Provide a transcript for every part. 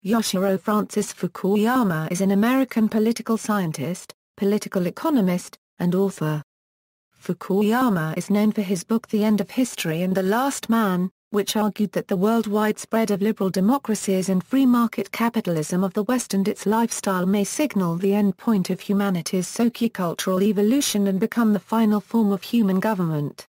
Yoshihiro Francis Fukuyama is an American political scientist, political economist, and author. Fukuyama is known for his book The End of History and The Last Man, which argued that the worldwide spread of liberal democracies and free market capitalism of the West and its lifestyle may signal the end point of humanity's sociocultural evolution and become the final form of human government.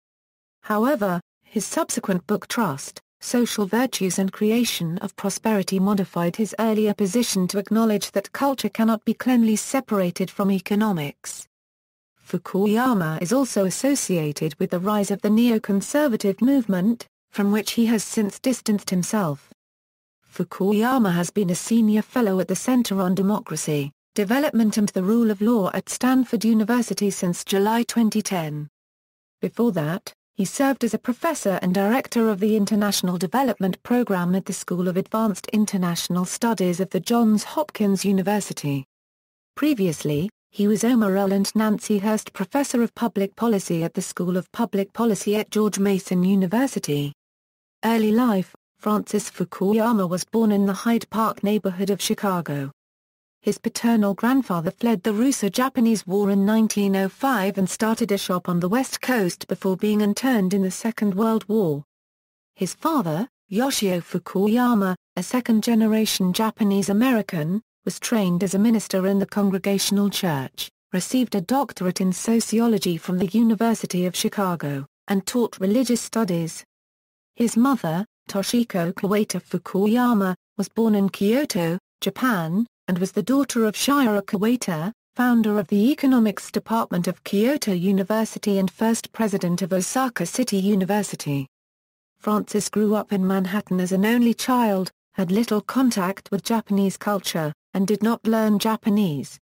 However, his subsequent book Trust, Social Virtues and Creation of Prosperity modified his earlier position to acknowledge that culture cannot be cleanly separated from economics. Fukuyama is also associated with the rise of the neoconservative movement, from which he has since distanced himself. Fukuyama has been a senior fellow at the Center on Democracy, Development and the Rule of Law at Stanford University since July 2010. Before that, he served as a professor and director of the International Development Program at the School of Advanced International Studies of the Johns Hopkins University. Previously, he was Omer and Nancy Hirst Professor of Public Policy at the School of Public Policy at George Mason University. Early life: Francis Fukuyama was born in the Hyde Park neighborhood of Chicago. His paternal grandfather fled the Russo-Japanese War in 1905 and started a shop on the West Coast before being interned in the Second World War. His father, Yoshihiro Fukuyama, a second-generation Japanese-American, was trained as a minister in the Congregational Church, received a doctorate in sociology from the University of Chicago, and taught religious studies. His mother, Toshiko Kawata Fukuyama, was born in Kyoto, Japan, and was the daughter of Shiro Kawata, founder of the economics department of Kyoto University and first president of Osaka City University. Francis grew up in Manhattan as an only child, had little contact with Japanese culture, and did not learn Japanese.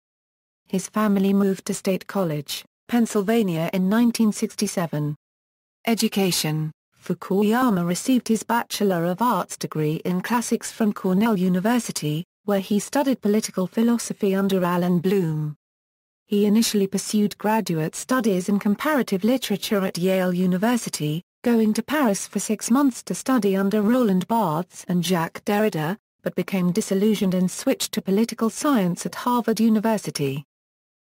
His family moved to State College, Pennsylvania in 1967. Education: Fukuyama received his Bachelor of Arts degree in Classics from Cornell University, where he studied political philosophy under Allen Bloom. He initially pursued graduate studies in comparative literature at Yale University, going to Paris for 6 months to study under Roland Barthes and Jacques Derrida, but became disillusioned and switched to political science at Harvard University.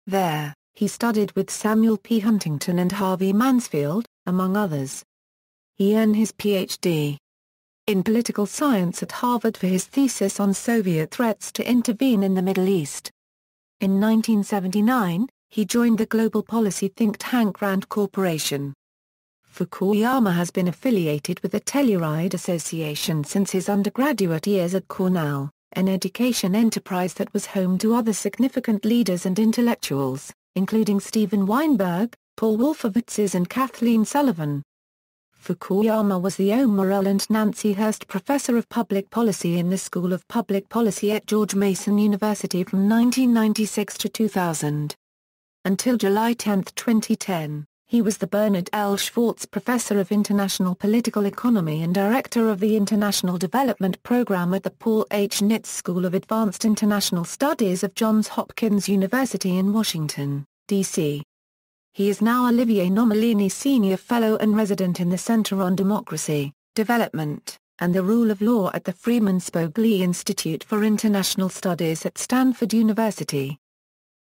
There, he studied with Samuel P. Huntington and Harvey Mansfield, among others. He earned his Ph.D. in political science at Harvard for his thesis on Soviet threats to intervene in the Middle East. In 1979, he joined the global policy think tank RAND Corporation. Fukuyama has been affiliated with the Telluride Association since his undergraduate years at Cornell, an education enterprise that was home to other significant leaders and intellectuals, including Steven Weinberg, Paul Wolfowitz and Kathleen Sullivan. Fukuyama was the Omer and Nancy Hirst Professor of Public Policy in the School of Public Policy at George Mason University from 1996 to 2000. Until July 10, 2010, he was the Bernard L. Schwartz Professor of International Political Economy and Director of the International Development Program at the Paul H. Nitz School of Advanced International Studies of Johns Hopkins University in Washington, D.C. He is now Olivier Nomellini Senior Fellow and Resident in the Center on Democracy, Development, and the Rule of Law at the Freeman Spogli Institute for International Studies at Stanford University.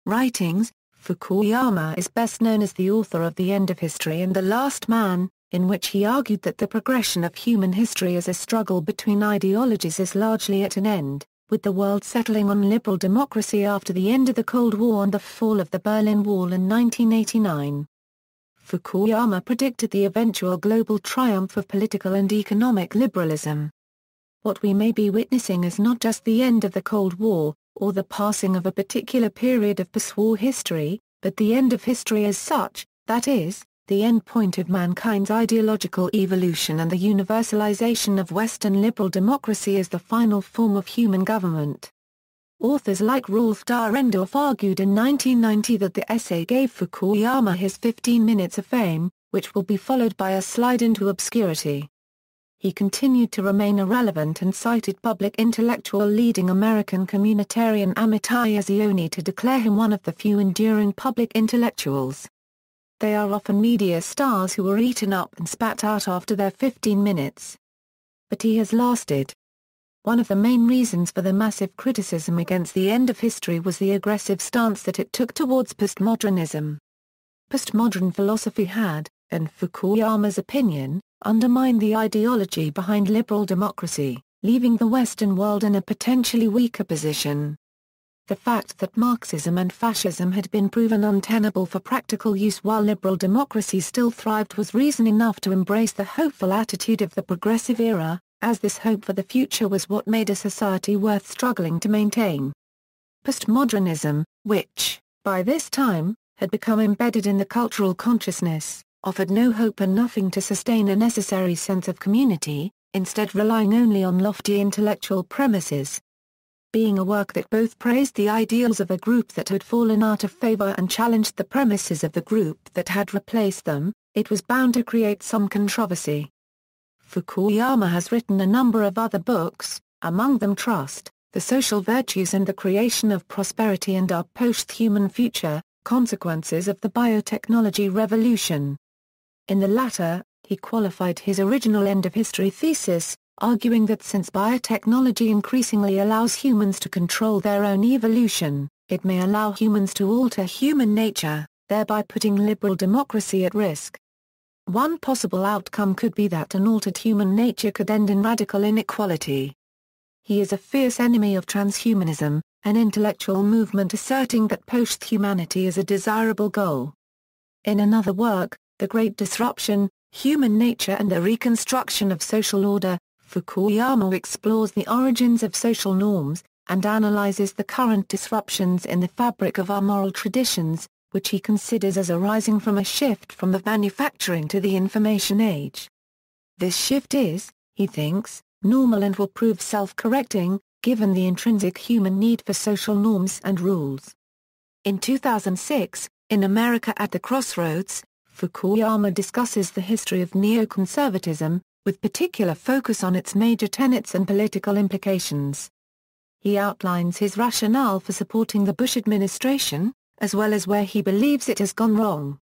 Writings: Fukuyama is best known as the author of The End of History and The Last Man, in which he argued that the progression of human history as a struggle between ideologies is largely at an end, with the world settling on liberal democracy after the end of the Cold War and the fall of the Berlin Wall in 1989. Fukuyama predicted the eventual global triumph of political and economic liberalism. What we may be witnessing is not just the end of the Cold War, or the passing of a particular period of post-war history, but the end of history as such, that is, the end point of mankind's ideological evolution and the universalization of Western liberal democracy as the final form of human government. Authors like Rolf Dahrendorf argued in 1990 that the essay gave Fukuyama his 15 minutes of fame, which will be followed by a slide into obscurity. He continued to remain irrelevant and cited public intellectual leading American communitarian Amitai Ezioni to declare him one of the few enduring public intellectuals. They are often media stars who are eaten up and spat out after their 15 minutes. But he has lasted. One of the main reasons for the massive criticism against the end of history was the aggressive stance that it took towards postmodernism. Postmodern philosophy had, in Fukuyama's opinion, undermined the ideology behind liberal democracy, leaving the Western world in a potentially weaker position. The fact that Marxism and fascism had been proven untenable for practical use while liberal democracy still thrived was reason enough to embrace the hopeful attitude of the progressive era, as this hope for the future was what made a society worth struggling to maintain. Postmodernism, which, by this time, had become embedded in the cultural consciousness, offered no hope and nothing to sustain a necessary sense of community, instead relying only on lofty intellectual premises. Being a work that both praised the ideals of a group that had fallen out of favor and challenged the premises of the group that had replaced them, it was bound to create some controversy. Fukuyama has written a number of other books, among them Trust, The Social Virtues and the Creation of Prosperity and Our Post-Human Future, Consequences of the Biotechnology Revolution. In the latter, he qualified his original end-of-history thesis, arguing that since biotechnology increasingly allows humans to control their own evolution, it may allow humans to alter human nature, thereby putting liberal democracy at risk. One possible outcome could be that an altered human nature could end in radical inequality. He is a fierce enemy of transhumanism, an intellectual movement asserting that post-humanity is a desirable goal. In another work, The Great Disruption, Human Nature and the Reconstruction of Social Order, Fukuyama explores the origins of social norms, and analyzes the current disruptions in the fabric of our moral traditions, which he considers as arising from a shift from the manufacturing to the information age. This shift is, he thinks, normal and will prove self-correcting, given the intrinsic human need for social norms and rules. In 2006, in America at the Crossroads, Fukuyama discusses the history of neoconservatism, with particular focus on its major tenets and political implications. He outlines his rationale for supporting the Bush administration, as well as where he believes it has gone wrong.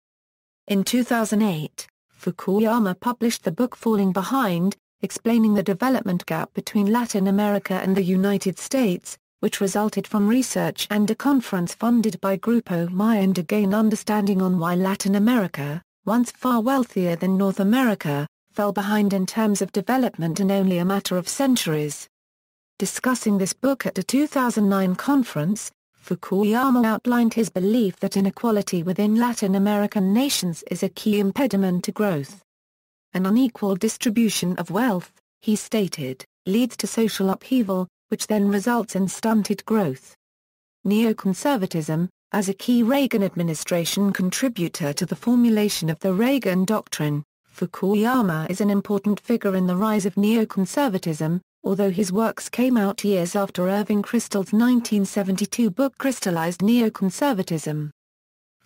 In 2008, Fukuyama published the book Falling Behind, explaining the development gap between Latin America and the United States, which resulted from research and a conference funded by Grupo Mayan to gain understanding on why Latin America, once far wealthier than North America, fell behind in terms of development in only a matter of centuries. Discussing this book at a 2009 conference, Fukuyama outlined his belief that inequality within Latin American nations is a key impediment to growth. An unequal distribution of wealth, he stated, leads to social upheaval, which then results in stunted growth. Neoconservatism, as a key Reagan administration contributor to the formulation of the Reagan Doctrine, Fukuyama is an important figure in the rise of neoconservatism, although his works came out years after Irving Kristol's 1972 book crystallized neoconservatism.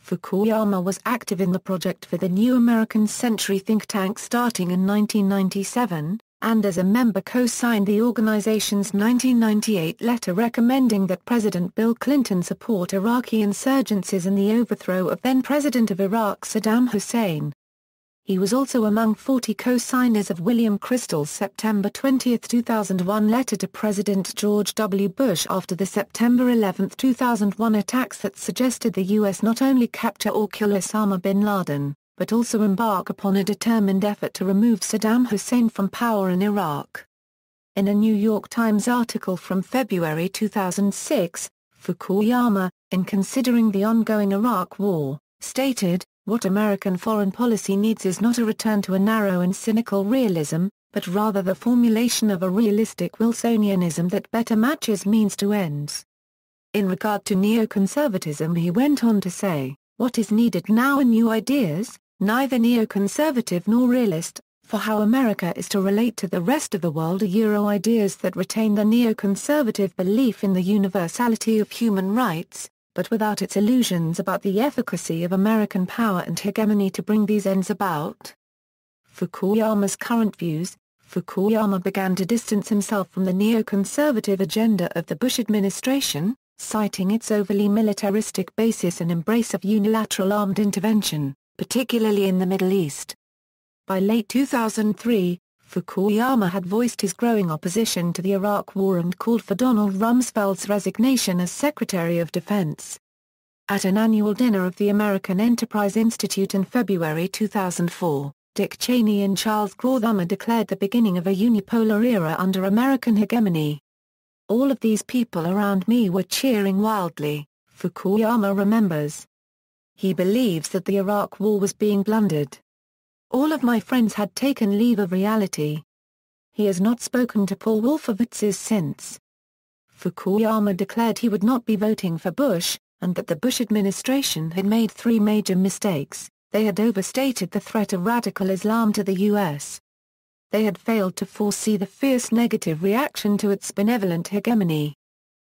Fukuyama was active in the project for the New American Century think tank starting in 1997, and as a member co-signed the organization's 1998 letter recommending that President Bill Clinton support Iraqi insurgencies in the overthrow of then-President of Iraq Saddam Hussein. He was also among 40 co-signers of William Kristol's September 20, 2001 letter to President George W. Bush after the September 11, 2001 attacks that suggested the U.S. not only capture or kill Osama bin Laden, but also embark upon a determined effort to remove Saddam Hussein from power in Iraq. In a New York Times article from February 2006, Fukuyama, in considering the ongoing Iraq War, stated, "What American foreign policy needs is not a return to a narrow and cynical realism, but rather the formulation of a realistic Wilsonianism that better matches means to ends." In regard to neoconservatism he went on to say, "What is needed now are new ideas, neither neoconservative nor realist, for how America is to relate to the rest of the world ideas that retain the neoconservative belief in the universality of human rights, but without its illusions about the efficacy of American power and hegemony to bring these ends about." Fukuyama's current views. Fukuyama began to distance himself from the neoconservative agenda of the Bush administration, citing its overly militaristic basis and embrace of unilateral armed intervention, particularly in the Middle East. By late 2003, Fukuyama had voiced his growing opposition to the Iraq War and called for Donald Rumsfeld's resignation as Secretary of Defense. At an annual dinner of the American Enterprise Institute in February 2004, Dick Cheney and Charles Krauthammer declared the beginning of a unipolar era under American hegemony. All of these people around me were cheering wildly, Fukuyama remembers. He believes that the Iraq War was being blundered. All of my friends had taken leave of reality. He has not spoken to Paul Wolfowitz since. Fukuyama declared he would not be voting for Bush, and that the Bush administration had made three major mistakes. They had overstated the threat of radical Islam to the U.S. They had failed to foresee the fierce negative reaction to its benevolent hegemony.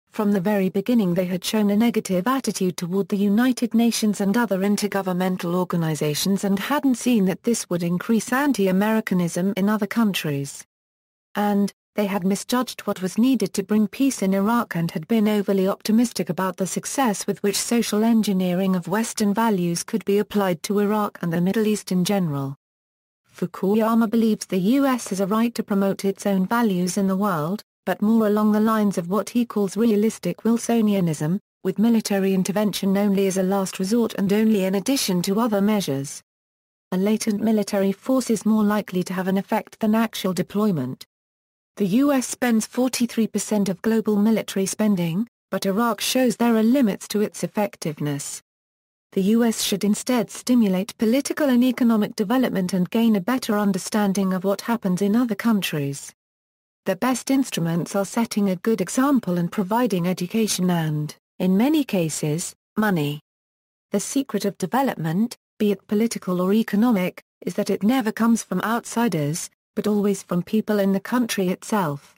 From the very beginning they had shown a negative attitude toward the United Nations and other intergovernmental organizations and hadn't seen that this would increase anti-Americanism in other countries. And, they had misjudged what was needed to bring peace in Iraq and had been overly optimistic about the success with which social engineering of Western values could be applied to Iraq and the Middle East in general. Fukuyama believes the U.S. has a right to promote its own values in the world, but more along the lines of what he calls realistic Wilsonianism, with military intervention only as a last resort and only in addition to other measures. A latent military force is more likely to have an effect than actual deployment. The U.S. spends 43% of global military spending, but Iraq shows there are limits to its effectiveness. The U.S. should instead stimulate political and economic development and gain a better understanding of what happens in other countries. The best instruments are setting a good example and providing education and, in many cases, money. The secret of development, be it political or economic, is that it never comes from outsiders, but always from people in the country itself.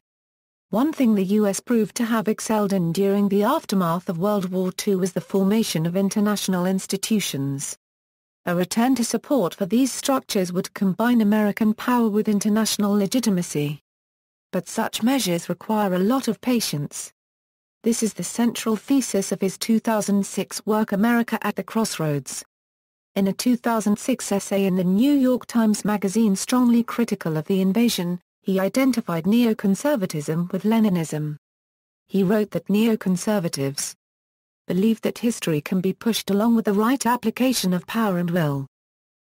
One thing the U.S. proved to have excelled in during the aftermath of World War II was the formation of international institutions. A return to support for these structures would combine American power with international legitimacy. But such measures require a lot of patience. This is the central thesis of his 2006 work America at the Crossroads. In a 2006 essay in the New York Times Magazine strongly critical of the invasion, he identified neoconservatism with Leninism. He wrote that neoconservatives believe that history can be pushed along with the right application of power and will.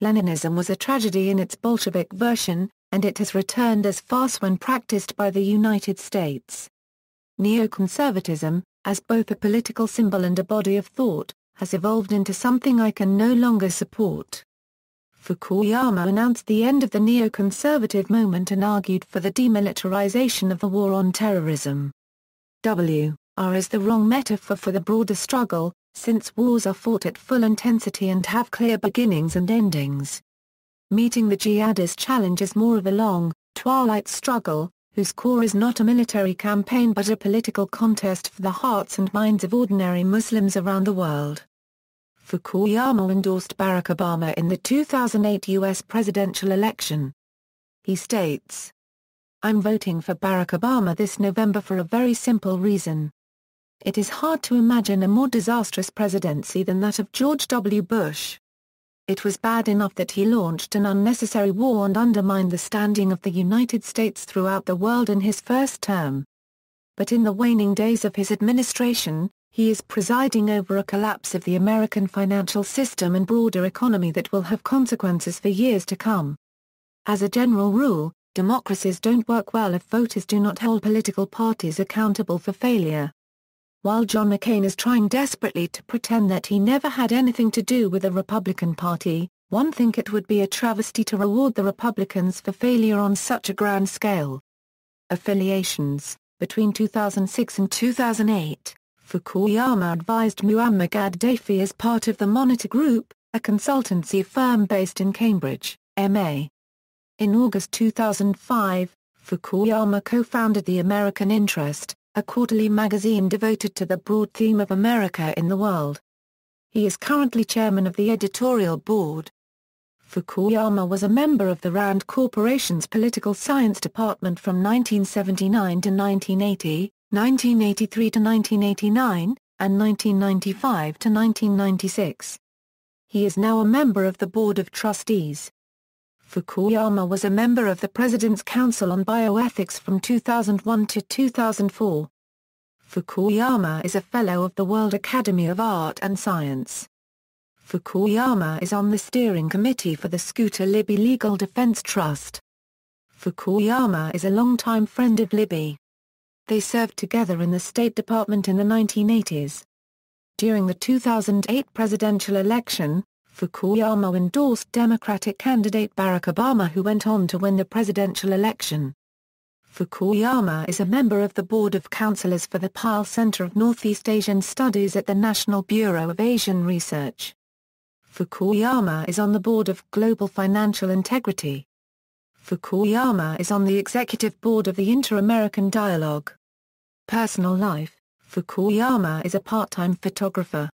Leninism was a tragedy in its Bolshevik version, and it has returned as farce when practiced by the United States. Neoconservatism, as both a political symbol and a body of thought, has evolved into something I can no longer support. Fukuyama announced the end of the neoconservative moment and argued for the demilitarization of the war on terrorism. War is the wrong metaphor for the broader struggle, since wars are fought at full intensity and have clear beginnings and endings. Meeting the jihadist challenge is more of a long, twilight struggle, whose core is not a military campaign but a political contest for the hearts and minds of ordinary Muslims around the world. Fukuyama endorsed Barack Obama in the 2008 U.S. presidential election. He states, "I'm voting for Barack Obama this November for a very simple reason. It is hard to imagine a more disastrous presidency than that of George W. Bush. It was bad enough that he launched an unnecessary war and undermined the standing of the United States throughout the world in his first term. But in the waning days of his administration, he is presiding over a collapse of the American financial system and broader economy that will have consequences for years to come. As a general rule, democracies don't work well if voters do not hold political parties accountable for failure. While John McCain is trying desperately to pretend that he never had anything to do with the Republican Party, one think it would be a travesty to reward the Republicans for failure on such a grand scale." Affiliations. Between 2006 and 2008, Fukuyama advised Muammar Gaddafi as part of the Monitor Group, a consultancy firm based in Cambridge, MA. In August 2005, Fukuyama co-founded The American Interest, a quarterly magazine devoted to the broad theme of America in the world. He is currently chairman of the editorial board. Fukuyama was a member of the Rand Corporation's Political Science Department from 1979 to 1980, 1983 to 1989, and 1995 to 1996. He is now a member of the Board of Trustees. Fukuyama was a member of the President's Council on Bioethics from 2001 to 2004. Fukuyama is a Fellow of the World Academy of Art and Science. Fukuyama is on the steering committee for the Scooter Libby Legal Defense Trust. Fukuyama is a longtime friend of Libby. They served together in the State Department in the 1980s. During the 2008 presidential election, Fukuyama endorsed Democratic candidate Barack Obama, who went on to win the presidential election. Fukuyama is a member of the Board of Counselors for the Pyle Center of Northeast Asian Studies at the National Bureau of Asian Research. Fukuyama is on the board of Global Financial Integrity. Fukuyama is on the executive board of the Inter-American Dialogue. Personal life: Fukuyama is a part-time photographer.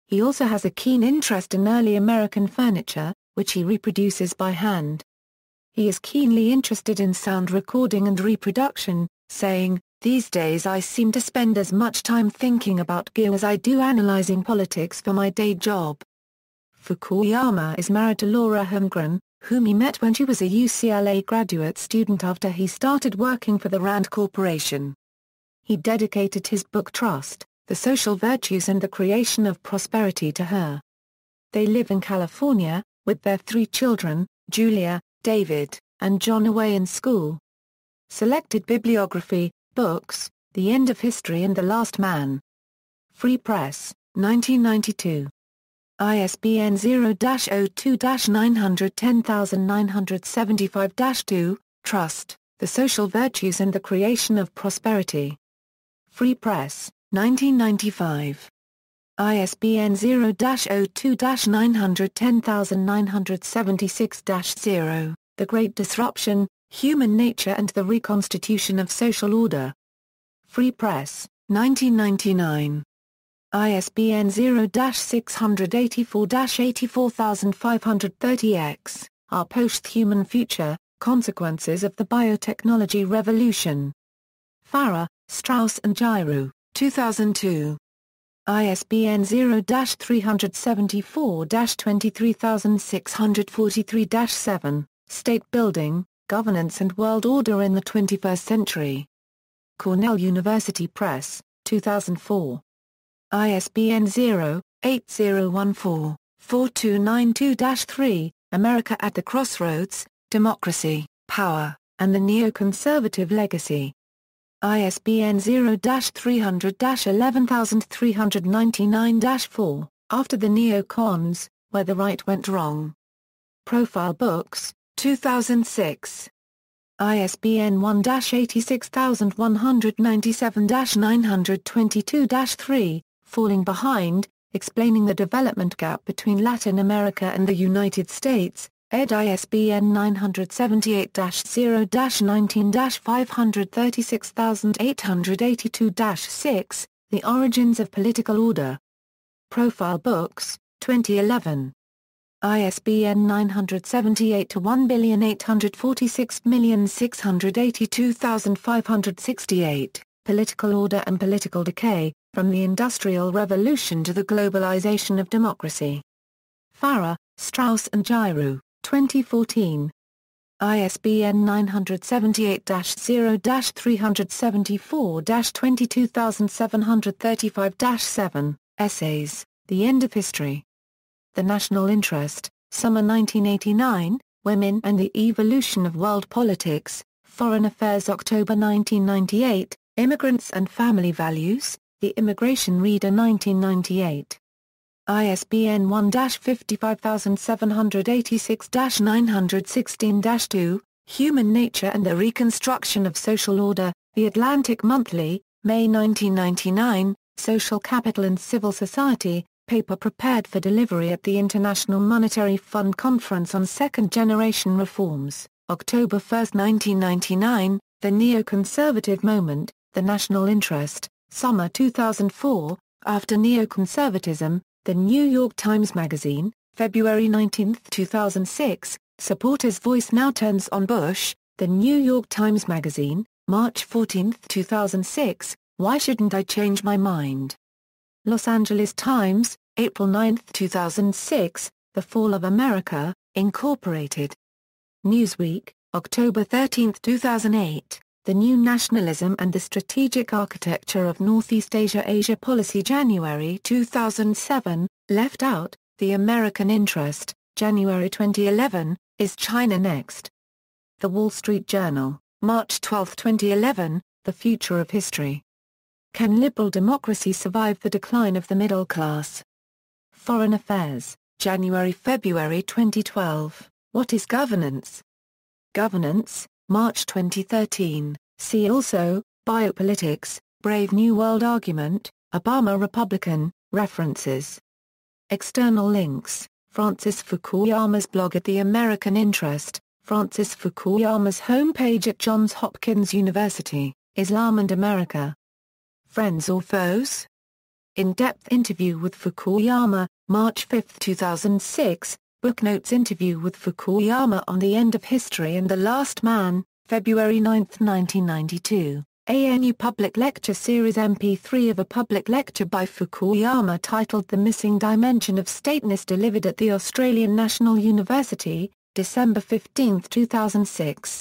He also has a keen interest in early American furniture, which he reproduces by hand. He is keenly interested in sound recording and reproduction, saying, "These days I seem to spend as much time thinking about gear as I do analyzing politics for my day job." Fukuyama is married to Laura Holmgren, whom he met when she was a UCLA graduate student after he started working for the Rand Corporation. He dedicated his book Trust, The Social Virtues and the Creation of Prosperity to her. They live in California, with their 3 children, Julia, David, and John, away in school. Selected bibliography: books, The End of History and The Last Man. Free Press, 1992. ISBN 0-02-910975-2, Trust, The Social Virtues and the Creation of Prosperity. Free Press, 1995. ISBN 0-02-910976-0, The Great Disruption, Human Nature and the Reconstitution of Social Order. Free Press, 1999. ISBN 0-684-84530-X, Our Post-Human Future, Consequences of the Biotechnology Revolution. Farah, Strauss and Giroux, 2002. ISBN 0-374-23643-7, State Building, Governance and World Order in the 21st Century. Cornell University Press, 2004. ISBN 0-8014-4292-3, America at the Crossroads, Democracy, Power, and the Neoconservative Legacy. ISBN 0-300-11399-4, After the Neocons, Where the Right Went Wrong. Profile Books, 2006. ISBN 1-86197-922-3, Falling Behind, Explaining the Development Gap Between Latin America and the United States, ed. ISBN 978-0-19-536882-6, The Origins of Political Order. Profile Books, 2011. ISBN 978-1846682,568, Political Order and Political Decay, From the Industrial Revolution to the Globalization of Democracy. Farah, Strauss and Giroux, 2014. ISBN 978-0-374-22735-7, Essays, The End of History. The National Interest, Summer 1989, Women and the Evolution of World Politics, Foreign Affairs October 1998, Immigrants and Family Values, The Immigration Reader 1998. ISBN 1-55786-916-2, Human Nature and the Reconstruction of Social Order, The Atlantic Monthly, May 1999, Social Capital and Civil Society, paper prepared for delivery at the International Monetary Fund Conference on Second-Generation Reforms, October 1, 1999, The Neoconservative Moment, The National Interest, Summer 2004, After Neoconservatism, The New York Times Magazine, February 19, 2006, Supporters' Voice Now Turns on Bush, The New York Times Magazine, March 14, 2006, Why Shouldn't I Change My Mind? Los Angeles Times, April 9, 2006, The Fall of America, Incorporated. Newsweek, October 13, 2008, The New Nationalism and the Strategic Architecture of Northeast Asia Asia Policy January 2007, Left Out, The American Interest, January 2011, Is China Next? The Wall Street Journal, March 12, 2011, The Future of History. Can Liberal Democracy Survive the Decline of the Middle Class? Foreign Affairs, January-February 2012, What is Governance? Governance, March 2013, see also, Biopolitics, Brave New World Argument, Obama Republican, References. External links, Francis Fukuyama's blog at The American Interest, Francis Fukuyama's homepage at Johns Hopkins University, Islam and America. Friends or Foes? In-depth interview with Fukuyama, March 5, 2006, Booknotes interview with Fukuyama on the End of History and the Last Man, February 9, 1992, ANU Public Lecture Series MP3 of a public lecture by Fukuyama titled The Missing Dimension of Stateness delivered at the Australian National University, December 15, 2006.